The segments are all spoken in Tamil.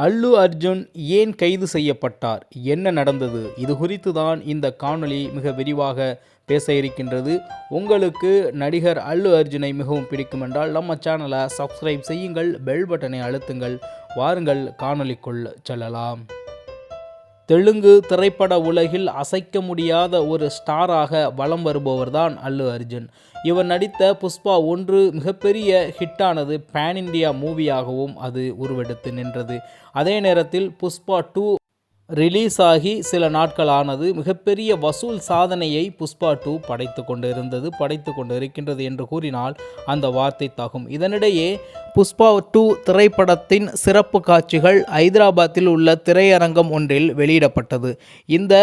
அல்லு அர்ஜுன் ஏன் கைது செய்யப்பட்டார், என்ன நடந்தது, இது குறித்து தான் இந்த காணொளி மிக விரிவாக பேச இருக்கின்றது. உங்களுக்கு நடிகர் அல்லு அர்ஜுனை மிகவும் பிடிக்கும் என்றால் நம்ம சேனலை சப்ஸ்கிரைப் செய்யுங்கள், பெல் பட்டனை அழுத்துங்கள். வாருங்கள் காணொளிக்குள் செல்லலாம். தெலுங்கு திரைப்பட உலகில் அசைக்க முடியாத ஒரு ஸ்டாராக வலம் வருபவர்தான் அல்லு அர்ஜுன். இவர் நடித்த புஷ்பா 1 மிகப்பெரிய ஹிட்டானது. பேன் இண்டியா மூவியாகவும் அது உருவெடுத்து நின்றது. அதே நேரத்தில் புஷ்பா 2 ரிலீஸ் ஆகி சில நாட்கள் ஆனது. மிகப்பெரிய வசூல் சாதனையை புஷ்பா 2 படைத்து கொண்டு இருக்கின்றது என்று கூறினால் அந்த வார்த்தை தாகும். இதனிடையே புஷ்பா 2 திரைப்படத்தின் சிறப்பு காட்சிகள் ஐதராபாத்தில் உள்ள திரையரங்கம் ஒன்றில் வெளியிடப்பட்டது. இந்த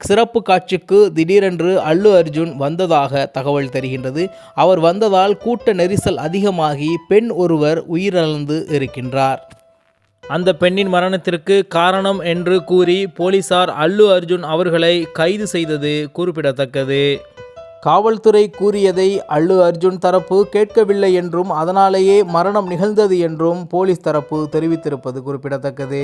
சிறப்பு காட்சிக்கு திடீரென்று அல்லு அர்ஜுன் வந்ததாக தகவல் தெரிகின்றது. அவர் வந்ததால் கூட்ட நெரிசல் அதிகமாகி பெண் ஒருவர் உயிரிழந்து இருக்கின்றார். அந்த பெண்ணின் மரணத்திற்கு காரணம் என்று கூறி போலீசார் அல்லு அர்ஜுன் அவர்களை கைது செய்தது குறிப்பிடத்தக்கது. காவல்துறை கூறியதை அல்லு அர்ஜுன் தரப்பு கேட்கவில்லை என்றும் அதனாலேயே மரணம் நிகழ்ந்தது என்றும் போலீஸ் தரப்பு தெரிவித்திருப்பது குறிப்பிடத்தக்கது.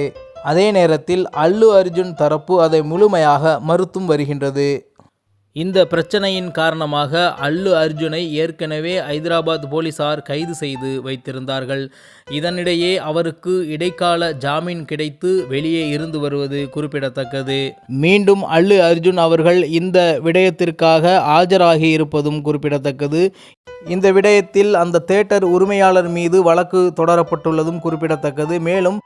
அதே நேரத்தில் அல்லு அர்ஜுன் தரப்பு அதை முழுமையாக மறுத்தும் வருகின்றது. இந்த பிரச்சனையின் காரணமாக அல்லு அர்ஜுனை ஏற்கனவே ஐதராபாத் போலீசார் கைது செய்து வைத்திருந்தார்கள். இதனிடையே அவருக்கு இடைக்கால ஜாமீன் கிடைத்து வெளியே இருந்து வருவது குறிப்பிடத்தக்கது. மீண்டும் அல்லு அர்ஜுன் அவர்கள் இந்த விடயத்திற்காக ஆஜராகி இருப்பதும் குறிப்பிடத்தக்கது. இந்த விடயத்தில் அந்த தியேட்டர் உரிமையாளர் மீது வழக்கு தொடரப்பட்டுள்ளதும் குறிப்பிடத்தக்கது. மேலும்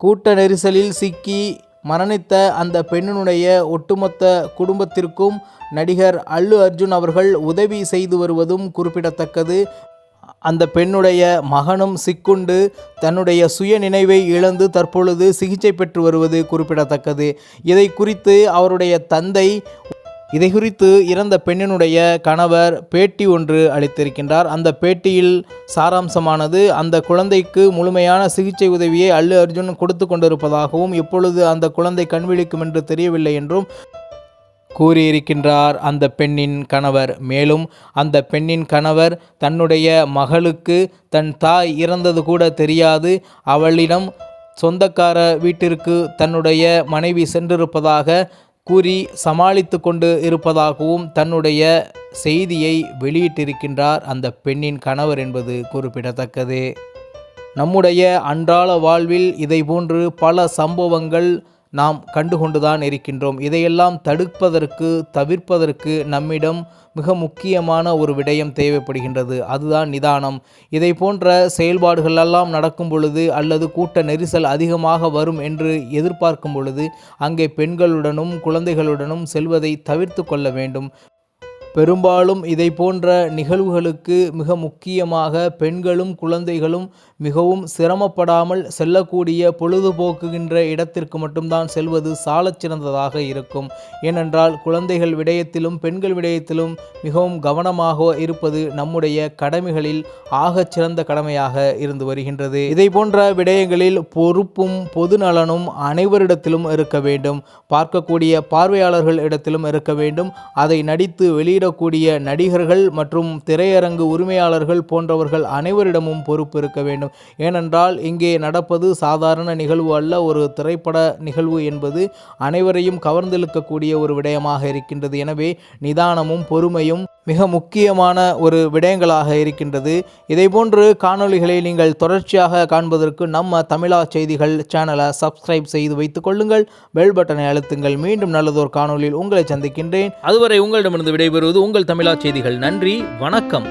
கூட்ட நெரிசலில் சிக்கி மரணித்த அந்த பெண்ணினுடைய ஒட்டுமொத்த குடும்பத்திற்கும் நடிகர் அல்லு அர்ஜுன் அவர்கள் உதவி செய்து வருவதும் குறிப்பிடத்தக்கது. அந்த பெண்ணுடைய மகனும் சிக்குண்டு தன்னுடைய சுய நினைவை இழந்து தற்பொழுது சிகிச்சை பெற்று வருவது குறிப்பிடத்தக்கது. இதை குறித்து அவருடைய தந்தை இறந்த பெண்ணினுடைய கணவர் பேட்டி ஒன்று அளித்திருக்கின்றார். அந்த பேட்டியில் சாராம்சமானது, அந்த குழந்தைக்கு முழுமையான சிகிச்சை உதவியை அல்லு அர்ஜுன் கொடுத்து கொண்டிருப்பதாகவும் இப்பொழுது அந்த குழந்தை கண்விழிக்கும் என்று தெரியவில்லை என்றும் கூறியிருக்கின்றார் அந்த பெண்ணின் கணவர். மேலும் அந்த பெண்ணின் கணவர் தன்னுடைய மகளுக்கு தன் தாய் இறந்தது கூட தெரியாது, அவளிடம் சொந்தக்கார வீட்டிற்கு தன்னுடைய மனைவி சென்றிருப்பதாக கூறி சமாளித்து கொண்டு இருப்பதாகவும் தன்னுடைய செய்தியை வெளியிட்டிருக்கின்றார் அந்த பெண்ணின் கணவர் என்பது குறிப்பிடத்தக்கது. நம்முடைய அன்றாட வாழ்வில் இதைபோன்று பல சம்பவங்கள் நாம் கண்டுகொண்டுதான் இருக்கின்றோம். இதையெல்லாம் தவிர்ப்பதற்கு நம்மிடம் மிக முக்கியமான ஒரு விடயம் தேவைப்படுகின்றது. அதுதான் நிதானம். இதை போன்ற செயல்பாடுகளெல்லாம் நடக்கும் பொழுது அல்லது கூட்ட நெரிசல் அதிகமாக வரும் என்று எதிர்பார்க்கும் பொழுது அங்கே பெண்களுடனும் குழந்தைகளுடனும் செல்வதை தவிர்த்து கொள்ள வேண்டும். பெரும்பாலும் இதை போன்ற நிகழ்வுகளுக்கு மிக முக்கியமாக பெண்களும் குழந்தைகளும் மிகவும் சிரமப்படாமல் செல்லக்கூடிய பொழுதுபோக்குகின்ற இடத்திற்கு மட்டும்தான் செல்வது சாலச் சிறந்ததாக இருக்கும். ஏனென்றால் குழந்தைகள் விடயத்திலும் பெண்கள் விடயத்திலும் மிகவும் கவனமாக இருப்பது நம்முடைய கடமைகளில் ஆகச் சிறந்த கடமையாக இருந்து வருகின்றது. இதை போன்ற விடயங்களில் பொறுப்பும் பொது நலனும் அனைவரிடத்திலும் இருக்க வேண்டும். பார்க்கக்கூடிய பார்வையாளர்கள் இடத்திலும் இருக்க வேண்டும். அதை நடித்து வெளியிடக்கூடிய நடிகர்கள் மற்றும் திரையரங்கு உரிமையாளர்கள் போன்றவர்கள் அனைவரிடமும் பொறுப்பு இருக்க வேண்டும். ஏனென்றால் இங்கே நடப்பது சாதாரண நிகழ்வு அல்ல. ஒரு திரைப்பட நிகழ்வு என்பது அனைவரையும் கவர்ந்திழுக்கக்கூடிய ஒரு விடயமாக இருக்கின்றது. எனவே நிதானமும் பொறுமையும் மிக முக்கியமான ஒரு விடயங்களாக இருக்கின்றது. இதேபோன்று காணொளிகளை நீங்கள் தொடர்ச்சியாக காண்பதற்கு நம்ம தமிழா செய்திகள் சேனலை சப்ஸ்கிரைப் செய்து வைத்துக் கொள்ளுங்கள், பெல் பட்டனை அழுத்துங்கள். மீண்டும் நல்லதொரு காணொளியில் உங்களை சந்திக்கின்றேன். அதுவரை உங்களிடமிருந்து விடைபெறுவது உங்கள் தமிழா செய்திகள். நன்றி, வணக்கம்.